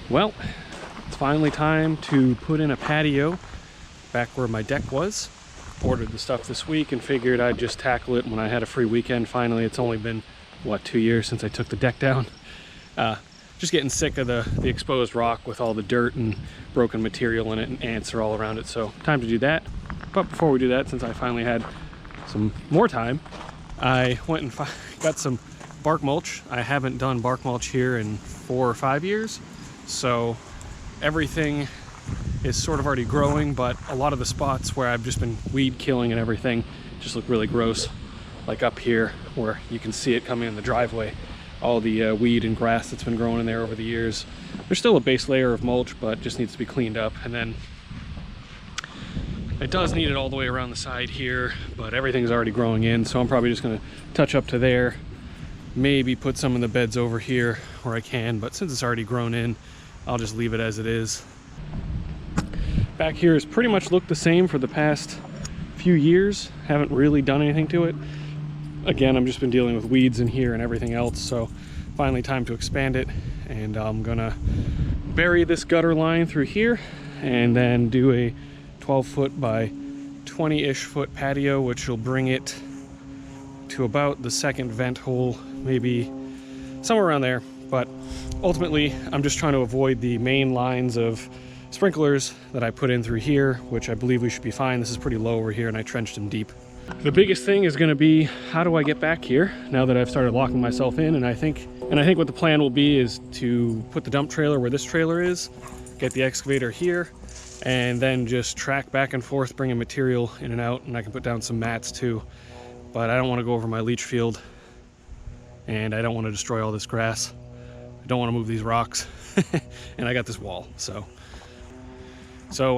Well, it's finally time to put in a patio back where my deck was. Ordered the stuff this week and figured I'd just tackle it when I had a free weekend. Finally, it's only been, what, 2 years since I took the deck down. Just getting sick of the exposed rock with all the dirt and broken material in it, and ants are all around it, so time to do that. But before we do that, since I finally had some more time, I went and got some bark mulch. I haven't done bark mulch here in 4 or 5 years, so everything is sort of already growing, but a lot of the spots where I've just been weed killing and everything just look really gross. Like up here where you can see it coming in the driveway, all the weed and grass that's been growing in there over the years. There's still a base layer of mulch, but just needs to be cleaned up. And then it does need it all the way around the side here, but everything's already growing in, so I'm probably just going to touch up to there, maybe put some in the beds over here where I can, but since it's already grown in, I'll just leave it as it is. Back here has pretty much looked the same for the past few years. Haven't really done anything to it. Again, I've just been dealing with weeds in here and everything else, so finally time to expand it. And I'm gonna bury this gutter line through here and then do a 12-foot by 20-ish foot patio, which will bring it to about the second vent hole, maybe somewhere around there. But ultimately, I'm just trying to avoid the main lines of sprinklers that I put in through here, which I believe we should be fine. This is pretty low over here and I trenched them deep. The biggest thing is going to be, how do I get back here now that I've started locking myself in? And I think what the plan will be is to put the dump trailer where this trailer is, get the excavator here, and then just track back and forth, bringing material in and out, and I can put down some mats too. But I don't want to go over my leach field, and I don't want to destroy all this grass. I don't want to move these rocks, and I got this wall, so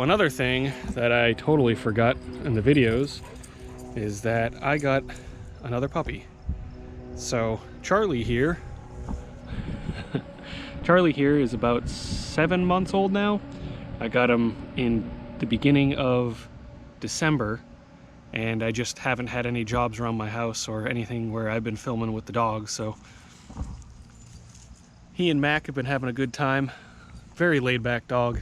another thing that I totally forgot in the videos is that I got another puppy. So Charlie here is about 7 months old now. I got him in the beginning of December, and I just haven't had any jobs around my house or anything where I've been filming with the dogs, so he and Mac have been having a good time. Very laid back dog,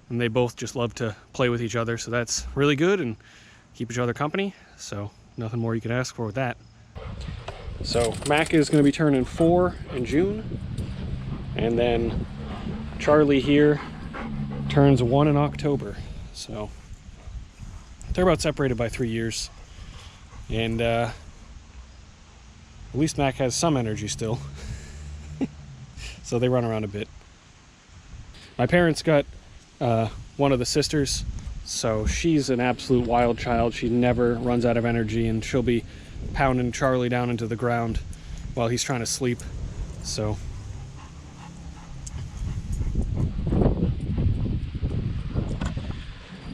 and they both just love to play with each other, so that's really good and keep each other company, so nothing more you can ask for with that. So Mac is going to be turning 4 in June, and then Charlie here turns 1 in October, so they're about separated by 3 years, and at least Mac has some energy still. So they run around a bit. My parents got one of the sisters, so she's an absolute wild child. She never runs out of energy, and she'll be pounding Charlie down into the ground while he's trying to sleep. So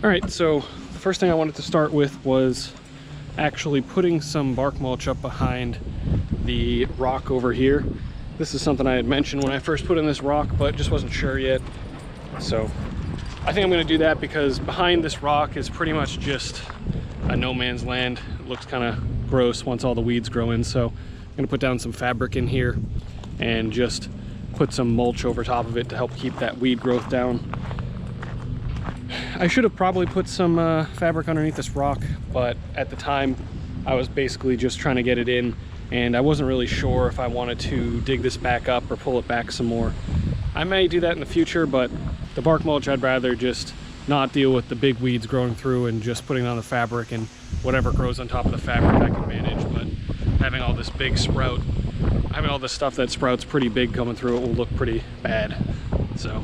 all right, so the first thing I wanted to start with was actually putting some bark mulch up behind the rock over here. This is something I had mentioned when I first put in this rock, but just wasn't sure yet. So I think I'm going to do that because behind this rock is pretty much just a no man's land. It looks kind of gross once all the weeds grow in, so I'm going to put down some fabric in here and just put some mulch over top of it to help keep that weed growth down. I should have probably put some fabric underneath this rock, but at the time I was basically just trying to get it in, and I wasn't really sure if I wanted to dig this back up or pull it back some more. I may do that in the future, but the bark mulch, I'd rather just not deal with the big weeds growing through and just putting on the fabric, and whatever grows on top of the fabric I can manage. But having all this big sprout, having all this stuff that sprouts pretty big coming through it will look pretty bad. So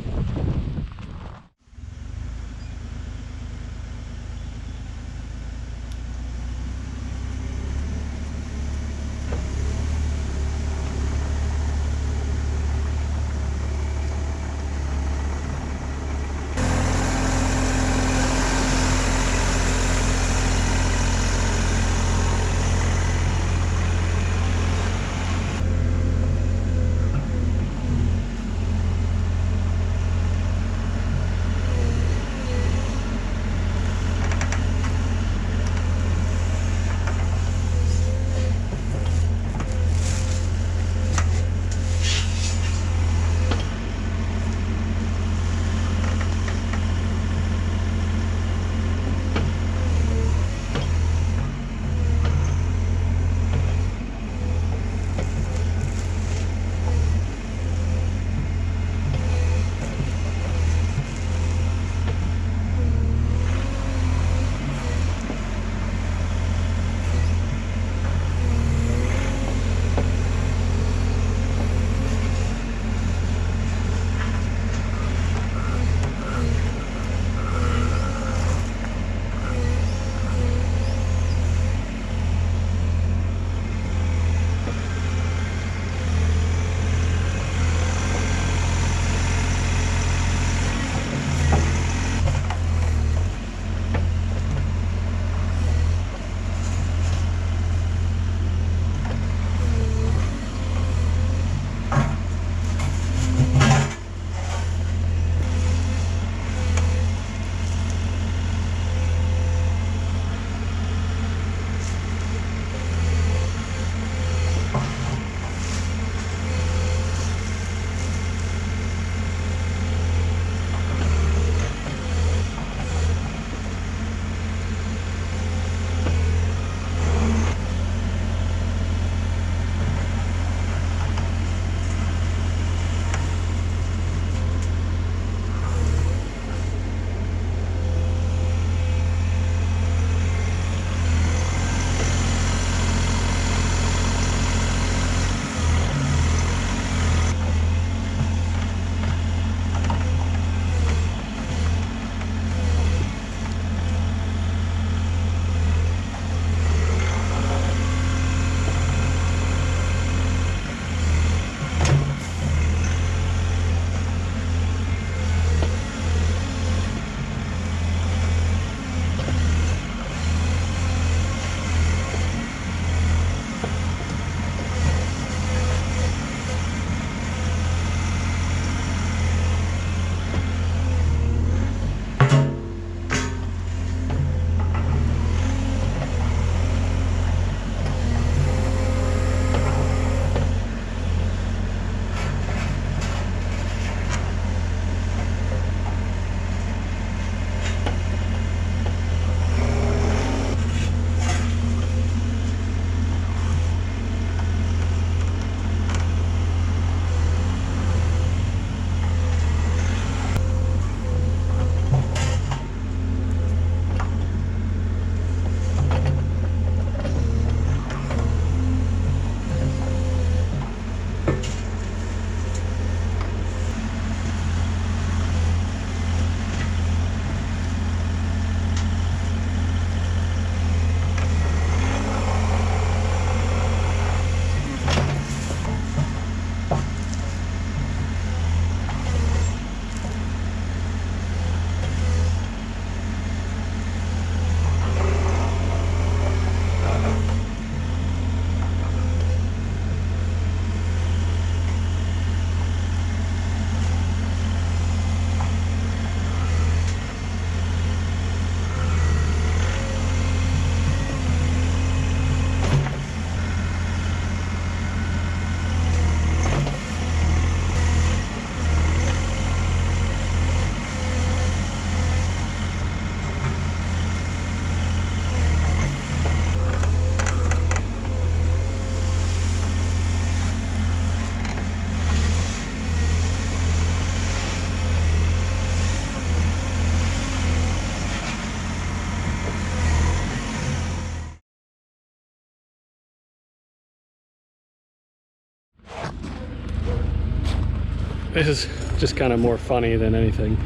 this is just kind of more funny than anything.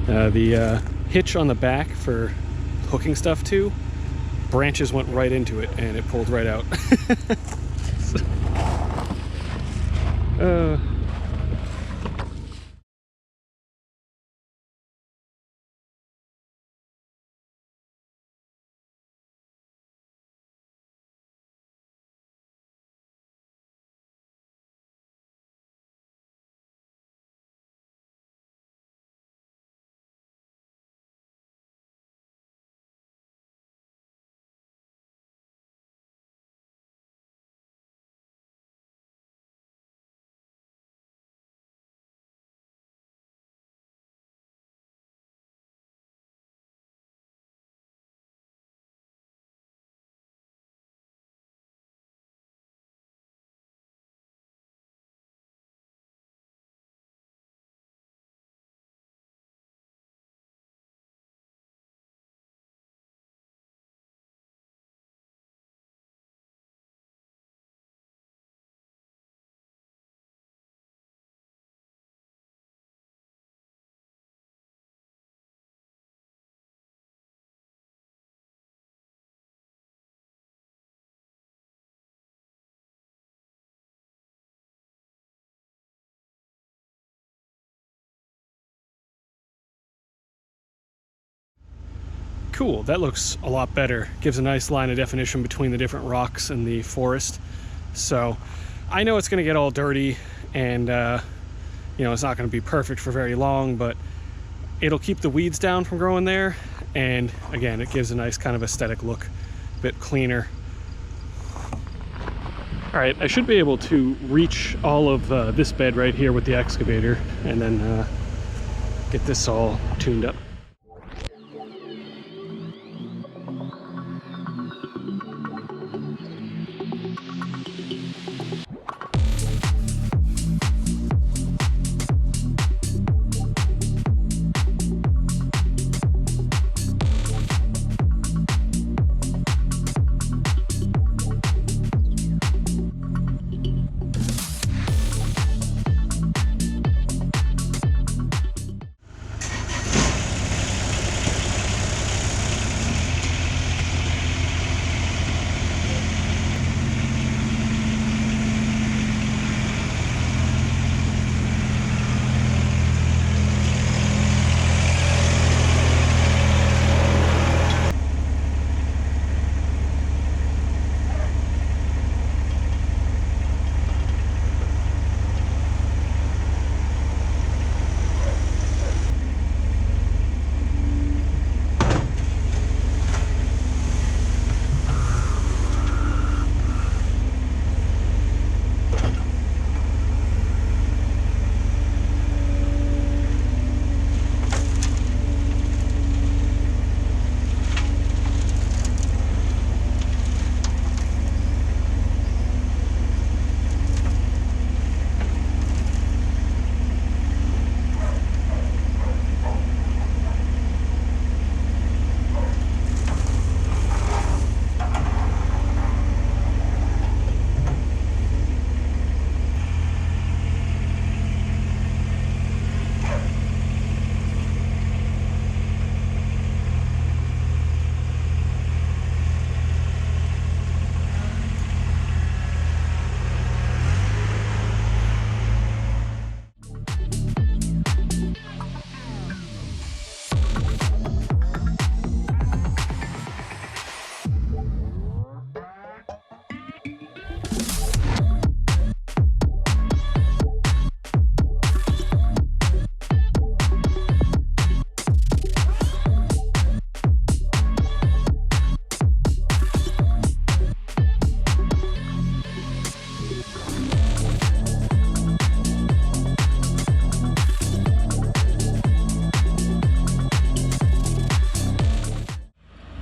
The hitch on the back for hooking stuff to, branches went right into it and it pulled right out. Cool, that looks a lot better. Gives a nice line of definition between the different rocks and the forest. So I know it's gonna get all dirty and you know, it's not gonna be perfect for very long, but it'll keep the weeds down from growing there. And again, it gives a nice kind of aesthetic look, a bit cleaner. All right, I should be able to reach all of this bed right here with the excavator and then get this all tuned up.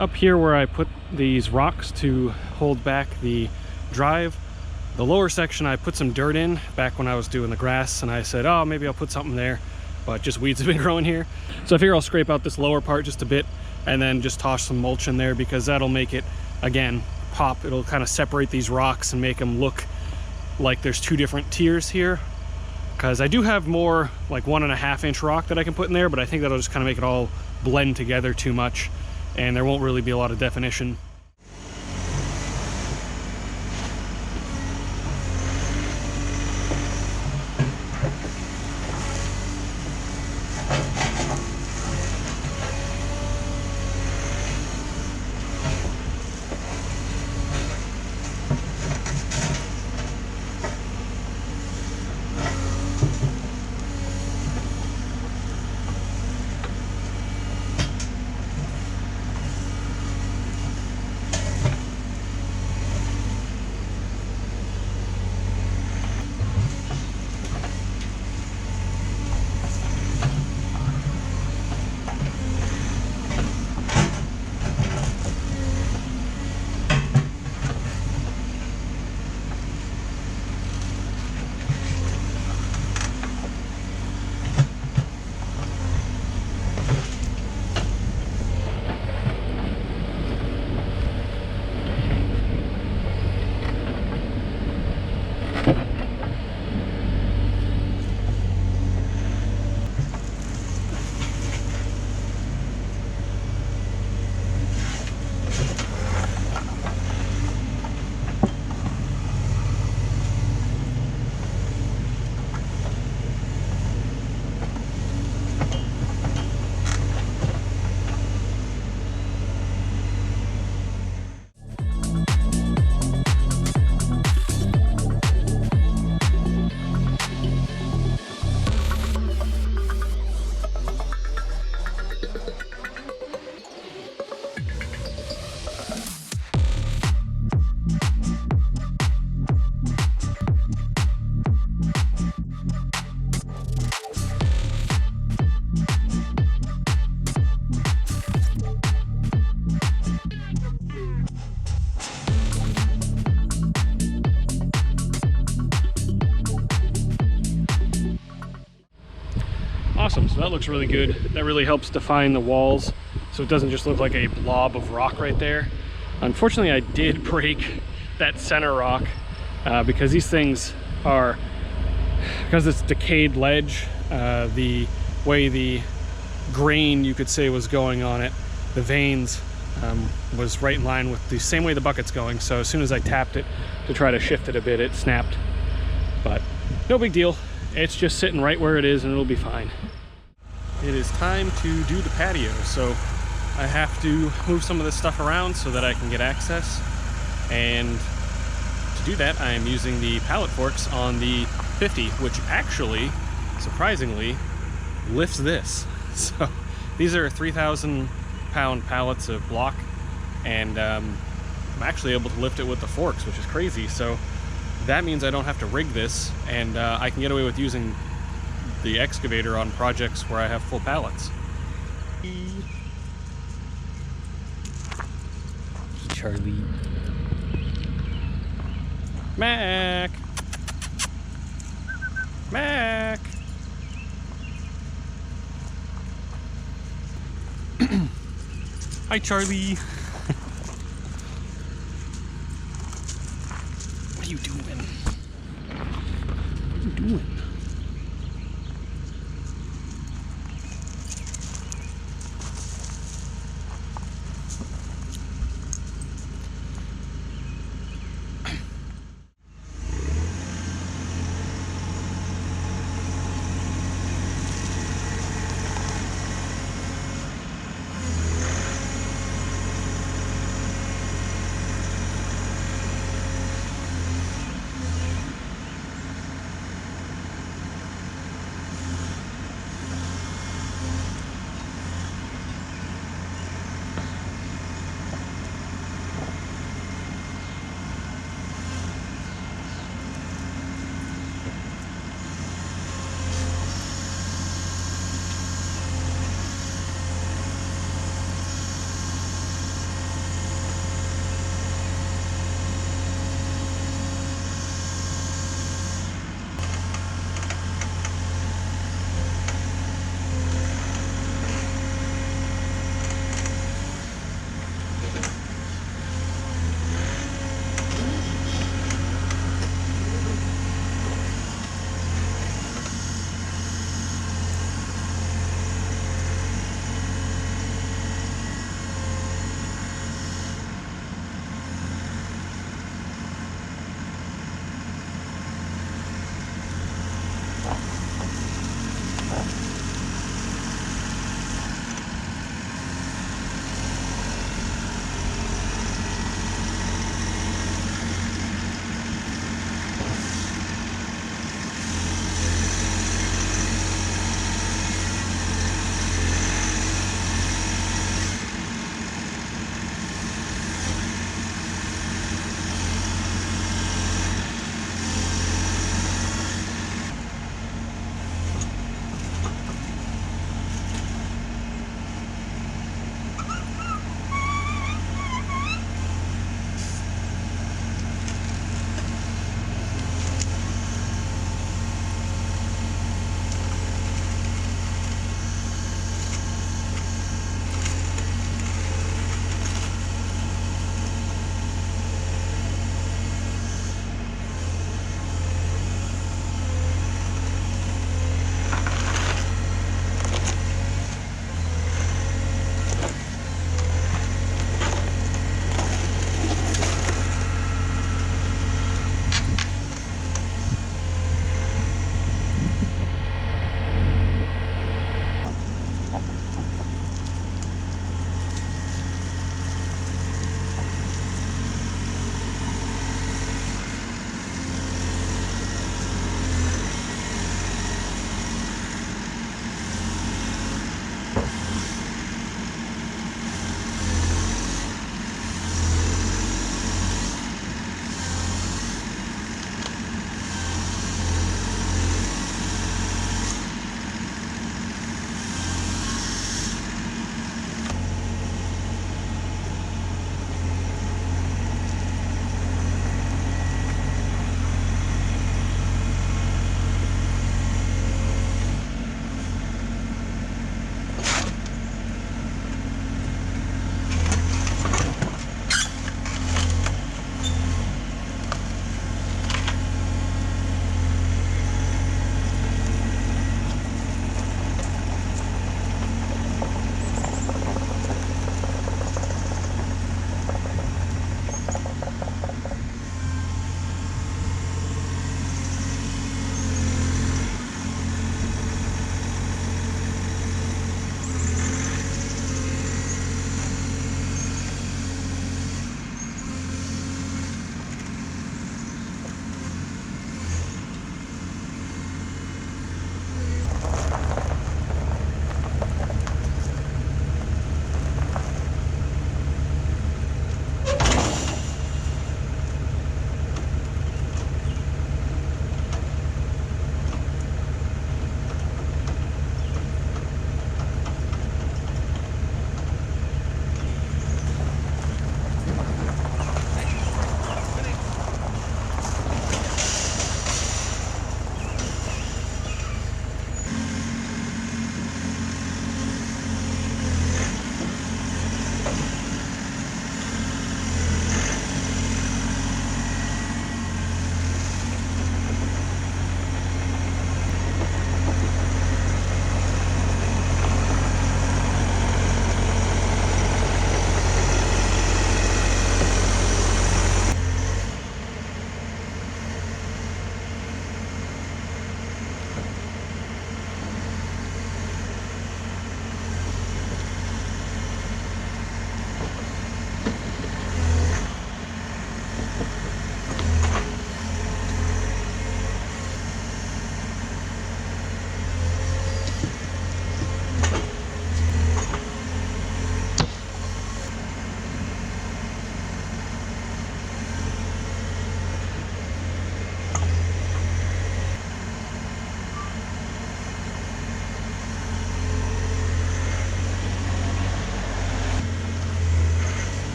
Up here where I put these rocks to hold back the drive, the lower section I put some dirt in back when I was doing the grass, and I said, oh, maybe I'll put something there, but just weeds have been growing here. So I figure I'll scrape out this lower part just a bit and then just toss some mulch in there, because that'll make it, again, pop. It'll kind of separate these rocks and make them look like there's two different tiers here. because I do have more like 1.5 inch rock that I can put in there, but I think that'll just kind of make it all blend together too much, and there won't really be a lot of definition. Awesome, so that looks really good. That really helps define the walls so it doesn't just look like a blob of rock right there. Unfortunately, I did break that center rock because these things are, because it's decayed ledge, the way the grain, you could say, was going on it, the veins was right in line with the same way the bucket's going. So as soon as I tapped it to try to shift it a bit, it snapped. But no big deal. It's just sitting right where it is and it'll be fine. It is time to do the patio. So I have to move some of this stuff around so that I can get access. And to do that, I am using the pallet forks on the 50, which actually, surprisingly, lifts this. So these are 3,000 pound pallets of block, and I'm actually able to lift it with the forks, which is crazy. So that means I don't have to rig this, and I can get away with using the excavator on projects where I have full pallets. Charlie. Mac! Mac! Hi, Charlie. What are you doing? What are you doing?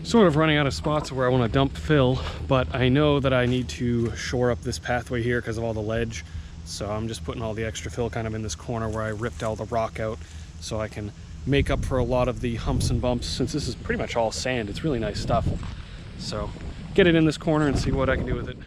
sort of running out of spots where I want to dump fill, but I know that I need to shore up this pathway here because of all the ledge. So I'm just putting all the extra fill kind of in this corner where I ripped all the rock out so I can make up for a lot of the humps and bumps, since this is pretty much all sand. It's really nice stuff. So get it in this corner and see what I can do with it.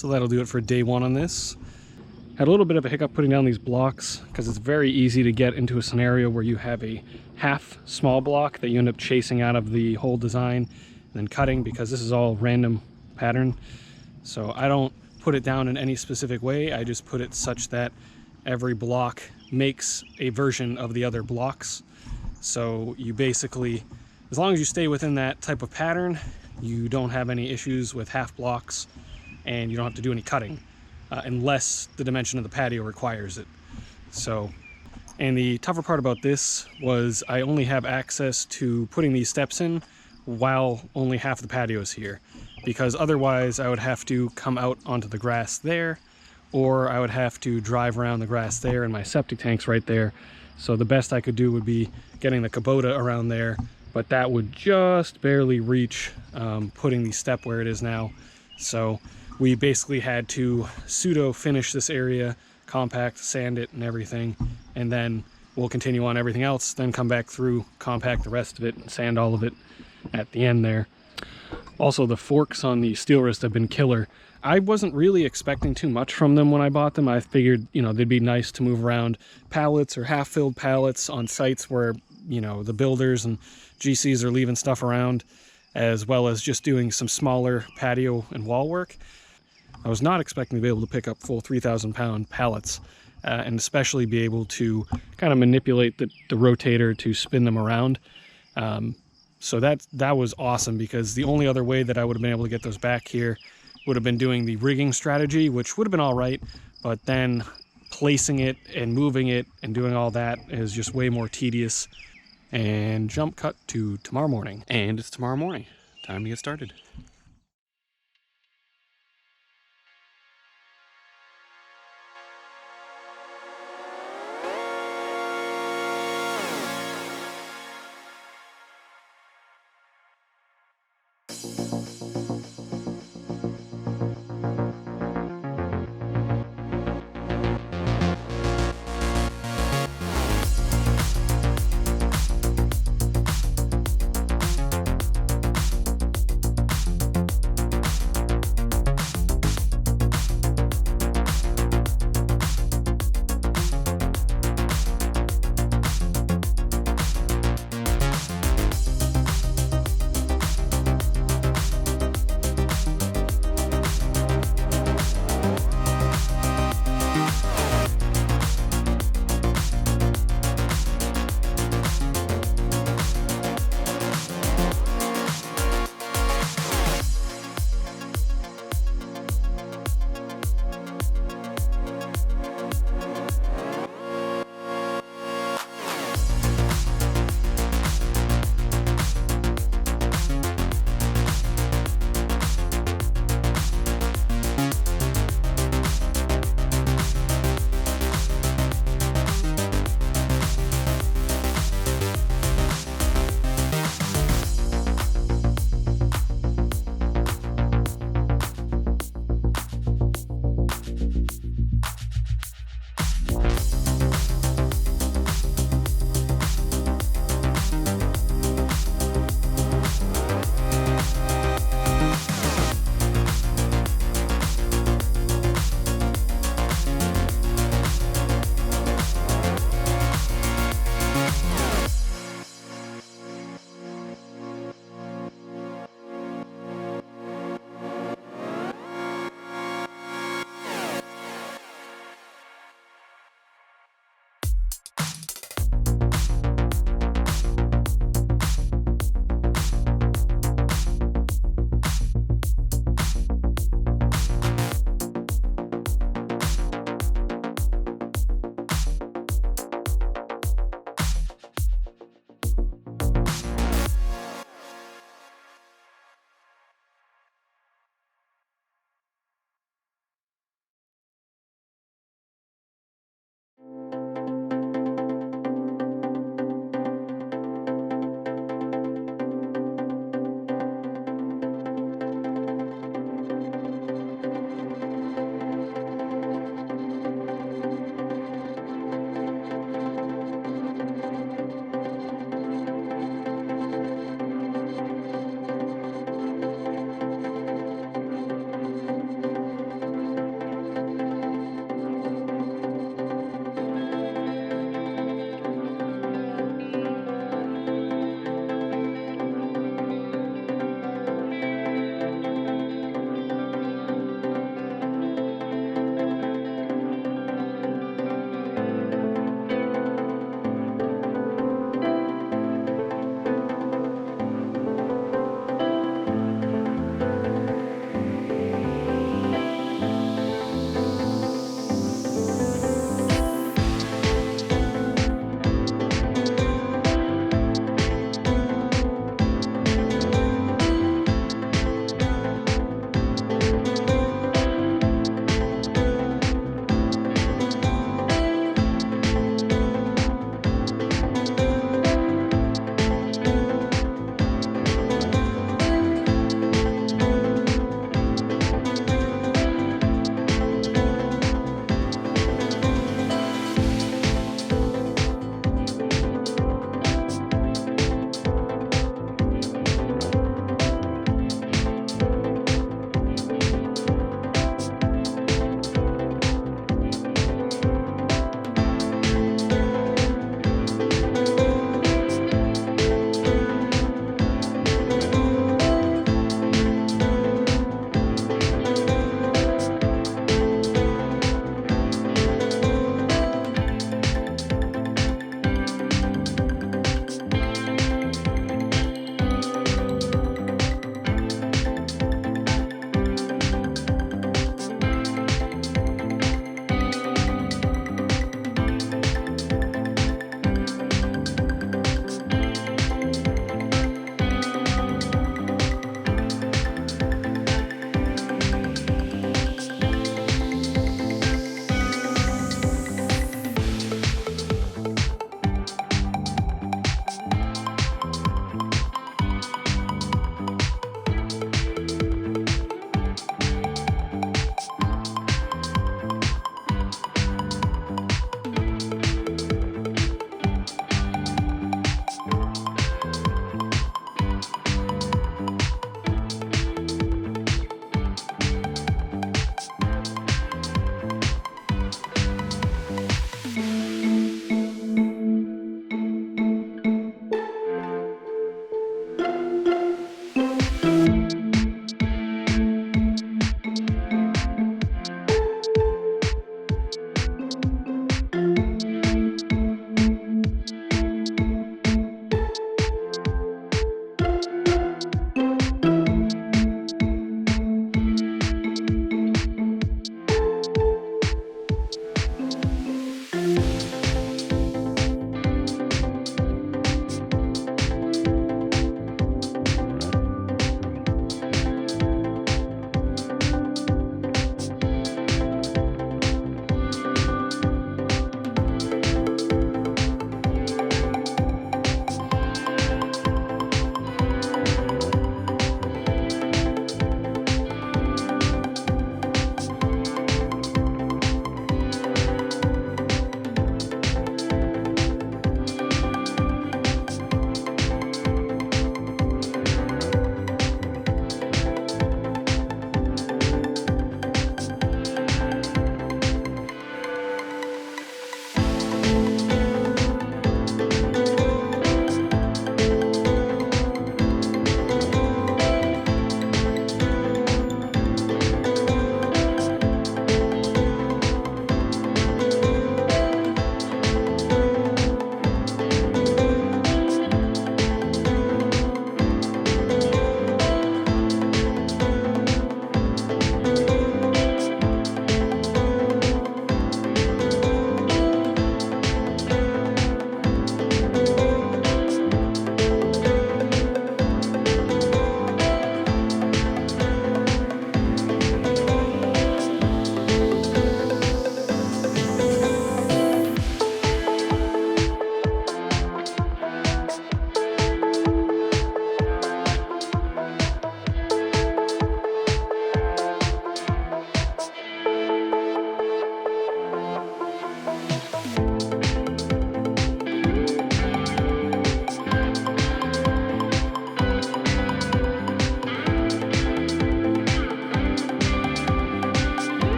So that'll do it for day one on this. Had a little bit of a hiccup putting down these blocks because it's very easy to get into a scenario where you have a half small block that you end up chasing out of the whole design and then cutting, because this is all random pattern. So I don't put it down in any specific way. I just put it such that every block makes a version of the other blocks. So you basically, as long as you stay within that type of pattern, you don't have any issues with half blocks and you don't have to do any cutting unless the dimension of the patio requires it. So, and the tougher part about this was I only have access to putting these steps in while only half the patio is here, because otherwise I would have to come out onto the grass there, or I would have to drive around the grass there, and my septic tank's right there. So the best I could do would be getting the Kubota around there, but that would just barely reach putting the step where it is now. So we basically had to pseudo finish this area, compact, sand it and everything, and then we'll continue on everything else, then come back through, compact the rest of it, and sand all of it at the end there. Also, the forks on the steel wrist have been killer. I wasn't really expecting too much from them when I bought them. I figured, you know, they'd be nice to move around pallets or half-filled pallets on sites where, you know, the builders and GCs are leaving stuff around, as well as just doing some smaller patio and wall work. I was not expecting to be able to pick up full 3,000-pound pallets, and especially be able to kind of manipulate the rotator to spin them around. So that was awesome, because the only other way that I would have been able to get those back here would have been doing the rigging strategy, which would have been all right, but then placing it and moving it and doing all that is just way more tedious. And jump cut to tomorrow morning. And it's tomorrow morning. Time to get started.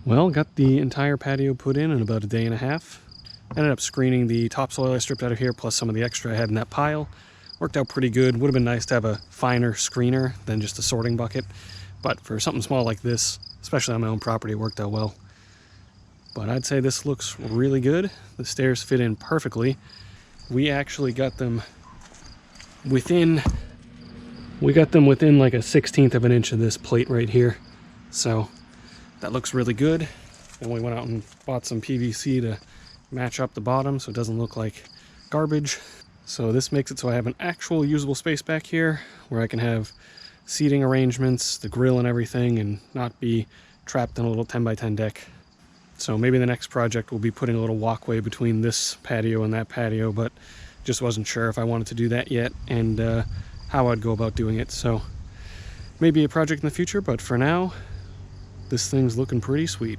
Well, got the entire patio put in about a day and a half. Ended up screening the topsoil I stripped out of here, plus some of the extra I had in that pile. Worked out pretty good. Would have been nice to have a finer screener than just a sorting bucket. But for something small like this, especially on my own property, it worked out well. But I'd say this looks really good. The stairs fit in perfectly. We actually got them within like a 1/16 of an inch of this plate right here. So that looks really good. And we went out and bought some PVC to match up the bottom so it doesn't look like garbage. So this makes it so I have an actual usable space back here where I can have seating arrangements, the grill and everything, and not be trapped in a little 10x10 deck. So maybe the next project will be putting a little walkway between this patio and that patio, but just wasn't sure if I wanted to do that yet and how I'd go about doing it. So maybe a project in the future, but for now, this thing's looking pretty sweet.